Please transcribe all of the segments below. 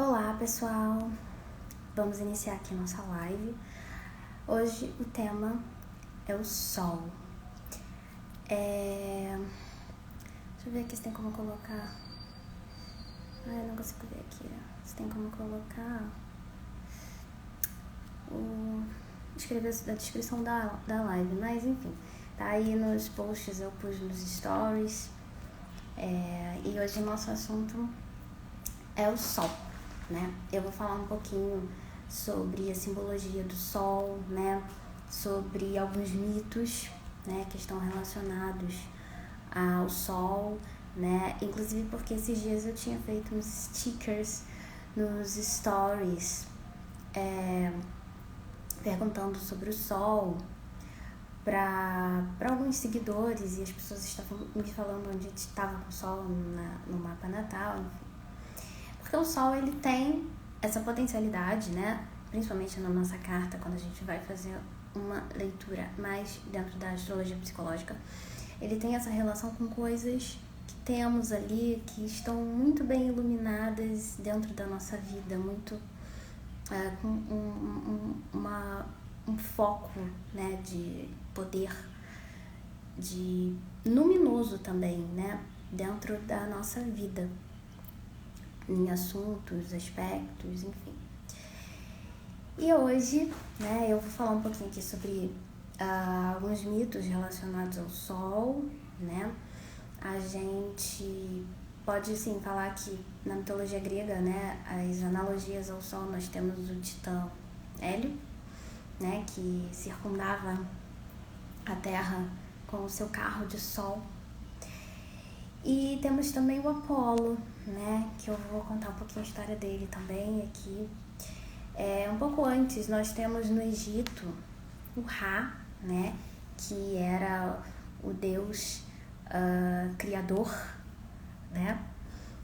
Olá pessoal, vamos iniciar aqui nossa live. Hoje o tema é o sol. Deixa eu ver aqui se tem como colocar. Não consigo ver aqui. Se tem como colocar escrever a descrição da live, mas enfim, tá aí nos posts, eu pus nos stories. E hoje o nosso assunto é o sol, né? Eu vou falar um pouquinho sobre a simbologia do sol, né? Sobre alguns mitos, né, que estão relacionados ao sol, né? Inclusive porque esses dias eu tinha feito uns stickers nos stories perguntando sobre o sol para alguns seguidores, e as pessoas estavam me falando onde estava com o sol no mapa natal, enfim. Porque o sol, ele tem essa potencialidade, né? Principalmente na nossa carta, quando a gente vai fazer uma leitura mais dentro da astrologia psicológica, ele tem essa relação com coisas que temos ali, que estão muito bem iluminadas dentro da nossa vida, muito com um foco, né, de poder, de luminoso também, né, dentro da nossa vida, em assuntos, aspectos, enfim. E hoje, né, eu vou falar um pouquinho aqui sobre alguns mitos relacionados ao sol, né? A gente pode, sim, falar que na mitologia grega, né, as analogias ao sol, nós temos o titã Hélio, né, que circundava a Terra com o seu carro de sol. E temos também o Apolo, né, que eu vou contar um pouquinho a história dele também aqui. Um pouco antes, nós temos no Egito o Ra, né, que era o deus criador, né.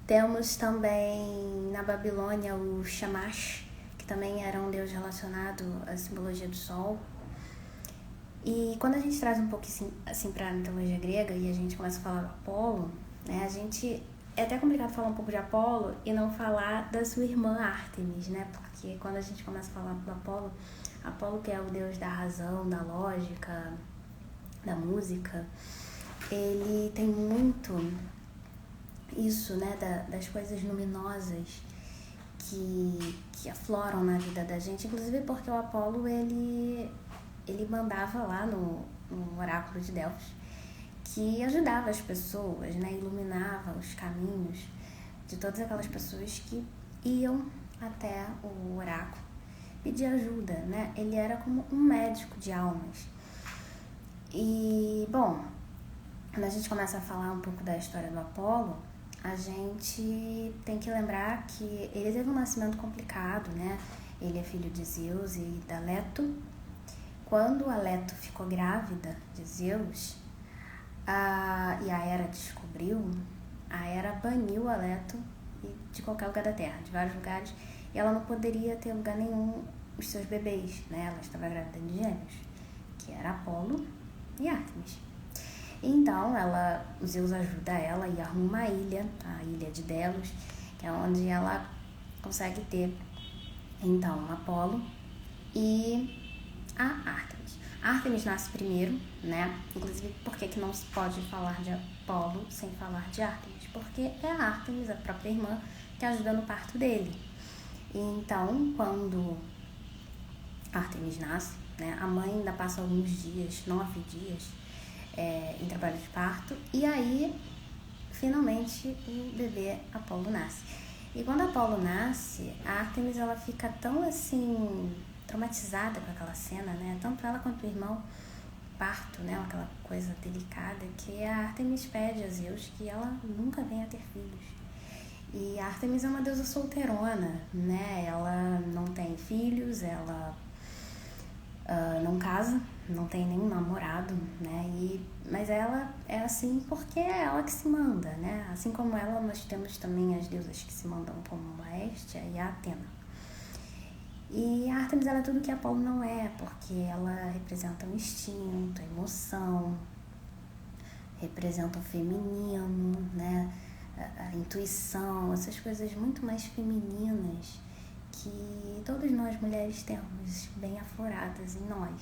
Temos também na Babilônia o Shamash, que também era um deus relacionado à simbologia do sol. E quando a gente traz um pouco assim para a mitologia grega e a gente começa a falar do Apolo, né, é até complicado falar um pouco de Apolo e não falar da sua irmã Ártemis, né? Porque quando a gente começa a falar do Apolo, que é o deus da razão, da lógica, da música, ele tem muito isso, né, das coisas luminosas que afloram na vida da gente, inclusive porque o Apolo, ele mandava lá no oráculo de Delfos, que ajudava as pessoas, né, iluminava os caminhos de todas aquelas pessoas que iam até o oráculo pedir ajuda, né? Ele era como um médico de almas. E, bom, quando a gente começa a falar um pouco da história do Apolo, a gente tem que lembrar que ele teve um nascimento complicado, né? Ele é filho de Zeus e da Leto. Quando a Leto ficou grávida de Zeus, e a Hera descobriu, a Hera baniu a Leto de qualquer lugar da Terra, de vários lugares, e ela não poderia ter lugar nenhum os seus bebês, né? Ela estava grávida de gêmeos, que era Apolo e Ártemis. Então, Zeus ajuda ela e arruma uma ilha, a ilha de Delos, que é onde ela consegue ter, então, Apolo e a Ártemis. A Ártemis nasce primeiro, né? Inclusive, por que não se pode falar de Apolo sem falar de Ártemis? Porque é a Ártemis, a própria irmã, que ajuda no parto dele. E então, quando Ártemis nasce, né, a mãe ainda passa alguns dias, 9 dias, em trabalho de parto, e aí, finalmente, o bebê Apolo nasce. E quando Apolo nasce, a Ártemis, ela fica tão, assim, traumatizada com aquela cena, né, tanto ela quanto o irmão, parto, né, aquela coisa delicada, que a Ártemis pede a Zeus que ela nunca venha a ter filhos. E a Ártemis é uma deusa solteirona, né, ela não tem filhos, ela não casa, não tem nenhum namorado, né? Mas ela é assim porque é ela que se manda, né? Assim como ela, nós temos também as deusas que se mandam, como a Hestia e a Atena. E a Ártemis, ela é tudo que Apolo não é, porque ela representa o instinto, a emoção, representa o feminino, né? a intuição, essas coisas muito mais femininas que todas nós mulheres temos bem afloradas em nós,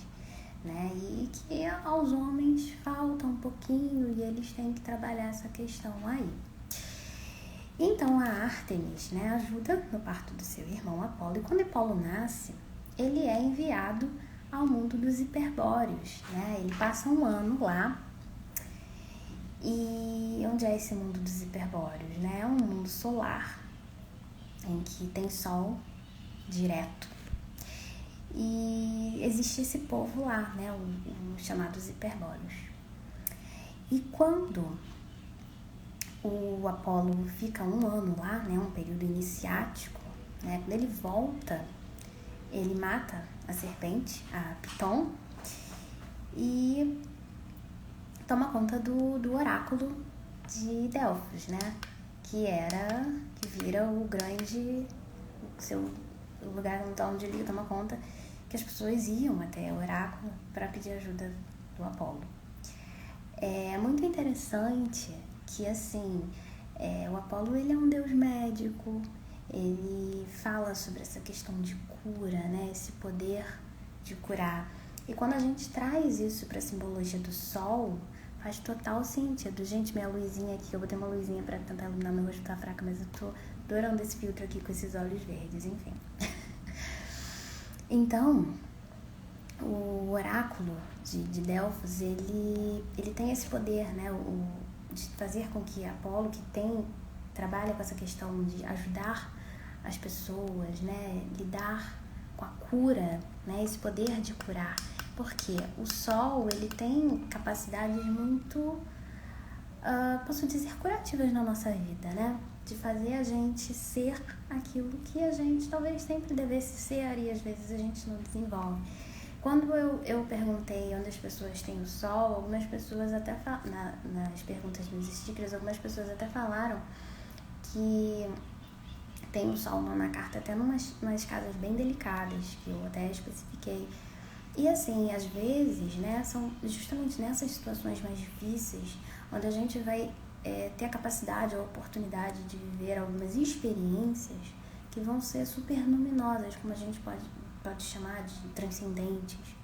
né? E que aos homens falta um pouquinho e eles têm que trabalhar essa questão aí. Então a Ártemis, né, ajuda no parto do seu irmão Apolo, e quando Apolo nasce, ele é enviado ao mundo dos hiperbóreos, né? Ele passa um ano lá. E onde é esse mundo dos hiperbóreos, né? É um mundo solar em que tem sol direto. E existe esse povo lá, né? Os chamados hiperbóreos. E quando o Apolo fica um ano lá, né? Um período iniciático, né? Quando ele volta, ele mata a serpente, a Piton, e toma conta do oráculo de Delfos, né? Que vira o grande, o lugar onde ele toma conta, que as pessoas iam até o oráculo para pedir ajuda do Apolo. É muito interessante que, assim, o Apolo, ele é um deus médico, ele fala sobre essa questão de cura, né? Esse poder de curar. E quando a gente traz isso para a simbologia do sol, faz total sentido. Gente, minha luzinha aqui, eu botei uma luzinha para tentar iluminar, meu rosto tá fraca, mas eu tô adorando esse filtro aqui com esses olhos verdes, enfim. Então, o oráculo de Delfos, ele tem esse poder, né, de fazer com que Apolo, que trabalha com essa questão de ajudar as pessoas, né, lidar com a cura, né, esse poder de curar. Porque o sol, ele tem capacidades muito, posso dizer, curativas na nossa vida, né? De fazer a gente ser aquilo que a gente talvez sempre devesse ser e às vezes a gente não desenvolve. Quando eu perguntei onde as pessoas têm o sol, algumas pessoas até nas perguntas dos stickers, algumas pessoas até falaram que tem o sol na carta até umas casas bem delicadas, que eu até especifiquei. E assim, às vezes, né, são justamente nessas situações mais difíceis onde a gente vai ter a capacidade, a oportunidade de viver algumas experiências que vão ser super luminosas, como a gente pode chamar de transcendentes,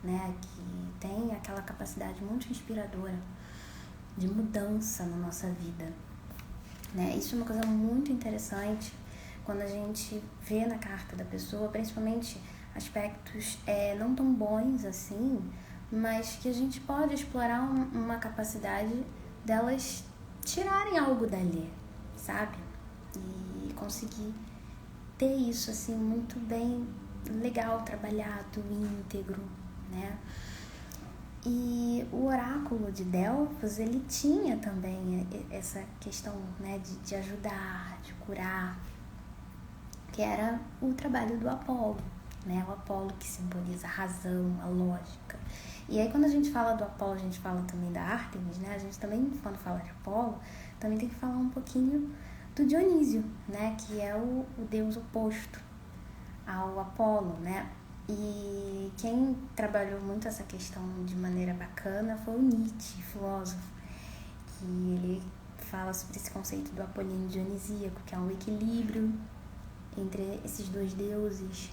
né, que tem aquela capacidade muito inspiradora de mudança na nossa vida, né? Isso é uma coisa muito interessante quando a gente vê na carta da pessoa, principalmente aspectos não tão bons assim, mas que a gente pode explorar uma capacidade delas tirarem algo dali, sabe? E conseguir ter isso assim muito bem legal, trabalhado, íntegro, né? E o oráculo de Delfos, ele tinha também essa questão, né, de ajudar, de curar, que era o trabalho do Apolo, né? O Apolo que simboliza a razão, a lógica. E aí quando a gente fala do Apolo, a gente fala também da Ártemis, né? A gente também, quando fala de Apolo, também tem que falar um pouquinho do Dionísio, né? Que é o deus oposto ao Apolo, né? E quem trabalhou muito essa questão de maneira bacana foi o Nietzsche, filósofo, que ele fala sobre esse conceito do apolíneo dionisíaco, que é um equilíbrio entre esses dois deuses,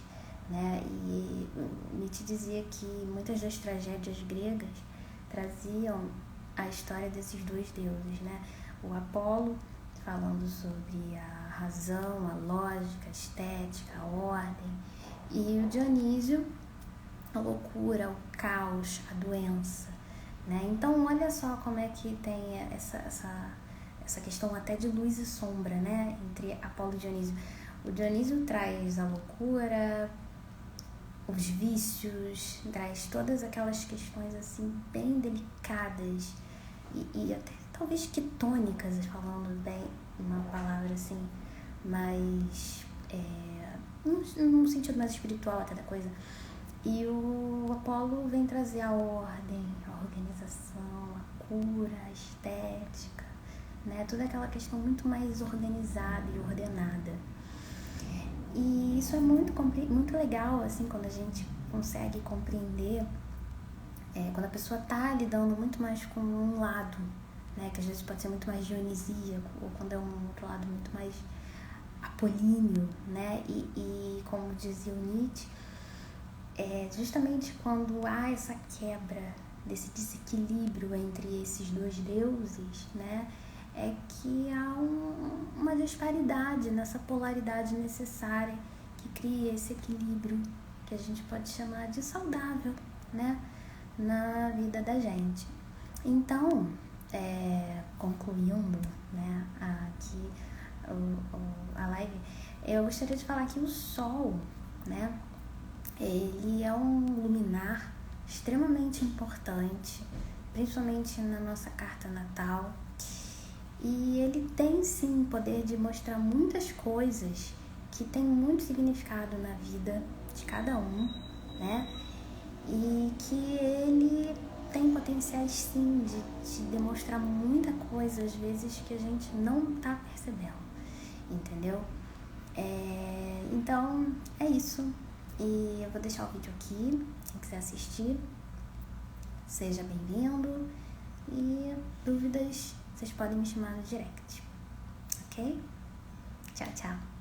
né? E Nietzsche dizia que muitas das tragédias gregas traziam a história desses dois deuses, né? O Apolo falando sobre a razão, a lógica, a estética, a ordem, e o Dionísio, a loucura, o caos, a doença, né? Então olha só como é que tem essa questão até de luz e sombra, né? Entre Apolo e Dionísio. O Dionísio traz a loucura, os vícios, traz todas aquelas questões assim bem delicadas e até talvez quitônicas, falando bem uma palavra assim, mas num sentido mais espiritual até da coisa. E o Apolo vem trazer a ordem, a organização, a cura, a estética, né? Toda aquela questão muito mais organizada e ordenada. E isso é muito legal, assim, quando a gente consegue compreender, quando a pessoa tá lidando muito mais com um lado, né? Que às vezes pode ser muito mais dionisíaco, ou quando é um outro lado muito mais apolíneo, né? E como dizia o Nietzsche, justamente quando há essa quebra desse desequilíbrio entre esses dois deuses, né? É que há uma disparidade nessa polaridade necessária que cria esse equilíbrio que a gente pode chamar de saudável, né? Na vida da gente. Então, concluindo, né, aqui a live, eu gostaria de falar que o Sol, né, ele é um luminar extremamente importante, principalmente na nossa carta natal, e ele tem sim o poder de mostrar muitas coisas que tem muito significado na vida de cada um, né, e que ele tem potenciais sim de demonstrar muita coisa, às vezes, que a gente não tá percebendo, entendeu? Então, é isso. E eu vou deixar o vídeo aqui, quem quiser assistir, seja bem-vindo. E dúvidas, vocês podem me chamar no direct, ok? Tchau, tchau.